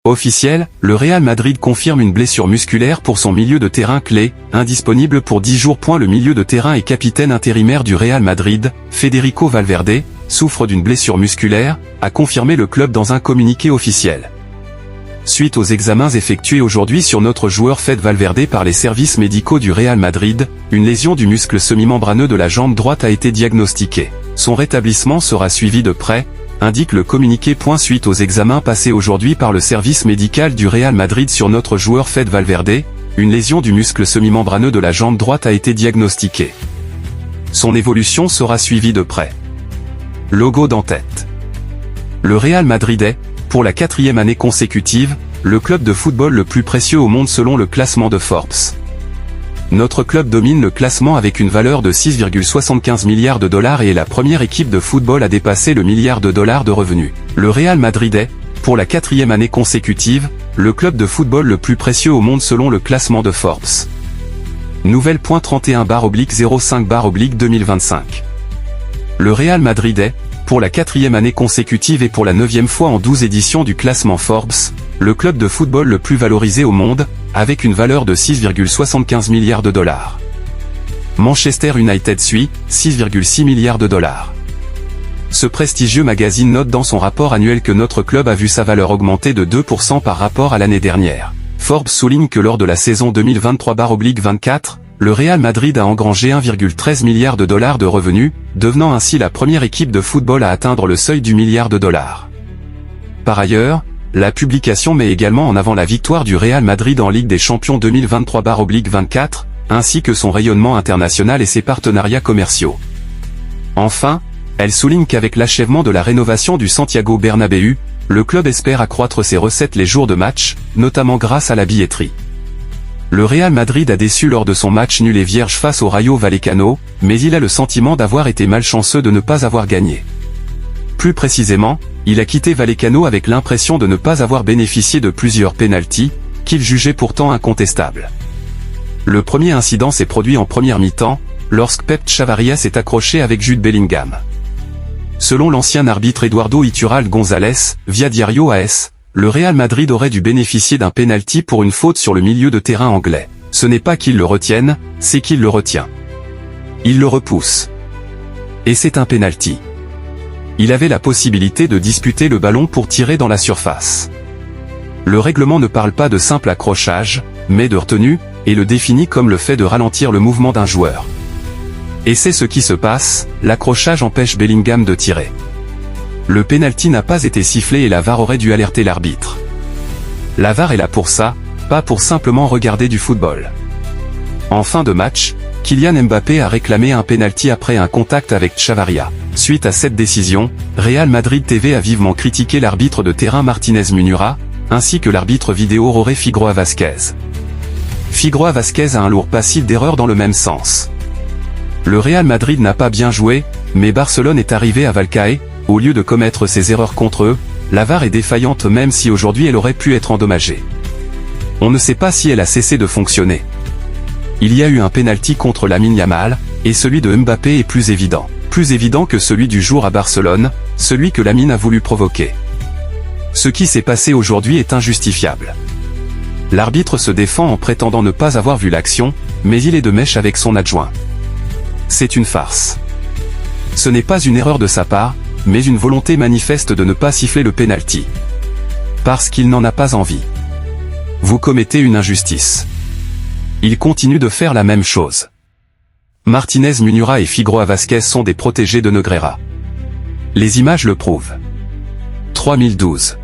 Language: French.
Officiel, le Real Madrid confirme une blessure musculaire pour son milieu de terrain clé, indisponible pour 10 jours. Le milieu de terrain et capitaine intérimaire du Real Madrid, Federico Valverde, souffre d'une blessure musculaire, a confirmé le club dans un communiqué officiel. Suite aux examens effectués aujourd'hui sur notre joueur Fede Valverde par les services médicaux du Real Madrid, une lésion du muscle semi-membraneux de la jambe droite a été diagnostiquée. Son rétablissement sera suivi de près, indique le communiqué. Suite aux examens passés aujourd'hui par le service médical du Real Madrid sur notre joueur Fede Valverde, une lésion du muscle semi-membraneux de la jambe droite a été diagnostiquée. Son évolution sera suivie de près. Logo d'en-tête. Le Real Madrid est, pour la 4e année consécutive, le club de football le plus précieux au monde selon le classement de Forbes. Notre club domine le classement avec une valeur de 6,75 milliards de dollars et est la première équipe de football à dépasser le milliard de dollars de revenus. Le Real Madrid est, pour la 4e année consécutive, le club de football le plus précieux au monde selon le classement de Forbes. Nouvelle .31/05/2025. Le Real Madrid est, pour la 4e année consécutive et pour la 9e fois en 12 éditions du classement Forbes, le club de football le plus valorisé au monde, avec une valeur de 6,75 milliards de dollars. Manchester United suit, 6,6 milliards de dollars. Ce prestigieux magazine note dans son rapport annuel que notre club a vu sa valeur augmenter de 2% par rapport à l'année dernière. Forbes souligne que lors de la saison 2023/24, le Real Madrid a engrangé 1,13 milliard de dollars de revenus, devenant ainsi la première équipe de football à atteindre le seuil du milliard de dollars. Par ailleurs, la publication met également en avant la victoire du Real Madrid en Ligue des Champions 2023/24, ainsi que son rayonnement international et ses partenariats commerciaux. Enfin, elle souligne qu'avec l'achèvement de la rénovation du Santiago Bernabéu, le club espère accroître ses recettes les jours de match, notamment grâce à la billetterie. Le Real Madrid a déçu lors de son match nul et vierge face au Rayo Vallecano, mais il a le sentiment d'avoir été malchanceux de ne pas avoir gagné. Plus précisément, il a quitté Vallecano avec l'impression de ne pas avoir bénéficié de plusieurs pénaltys, qu'il jugeait pourtant incontestables. Le premier incident s'est produit en première mi-temps, lorsque Pep Chavarria s'est accroché avec Jude Bellingham. Selon l'ancien arbitre Eduardo Itural González, via Diario AS, le Real Madrid aurait dû bénéficier d'un pénalty pour une faute sur le milieu de terrain anglais. Ce n'est pas qu'il le retienne, c'est qu'il le retient. Il le repousse. Et c'est un pénalty. Il avait la possibilité de disputer le ballon pour tirer dans la surface. Le règlement ne parle pas de simple accrochage, mais de retenue, et le définit comme le fait de ralentir le mouvement d'un joueur. Et c'est ce qui se passe, l'accrochage empêche Bellingham de tirer. Le pénalty n'a pas été sifflé et la VAR aurait dû alerter l'arbitre. La VAR est là pour ça, pas pour simplement regarder du football. En fin de match, Kylian Mbappé a réclamé un pénalty après un contact avec Chavarria. Suite à cette décision, Real Madrid TV a vivement critiqué l'arbitre de terrain Martinez Munura, ainsi que l'arbitre vidéo Roré Figueroa Vázquez. Figueroa Vázquez a un lourd passif d'erreur dans le même sens. Le Real Madrid n'a pas bien joué, mais Barcelone est arrivé à Valcae. Au lieu de commettre ses erreurs contre eux, la VAR est défaillante même si aujourd'hui elle aurait pu être endommagée. On ne sait pas si elle a cessé de fonctionner. Il y a eu un pénalty contre Lamine Yamal, et celui de Mbappé est plus évident. Plus évident que celui du jour à Barcelone, celui que Lamine a voulu provoquer. Ce qui s'est passé aujourd'hui est injustifiable. L'arbitre se défend en prétendant ne pas avoir vu l'action, mais il est de mèche avec son adjoint. C'est une farce. Ce n'est pas une erreur de sa part, mais une volonté manifeste de ne pas siffler le pénalty. Parce qu'il n'en a pas envie. Vous commettez une injustice. Il continue de faire la même chose. Martinez Munura et Figueroa Vázquez sont des protégés de Negreira. Les images le prouvent. 3012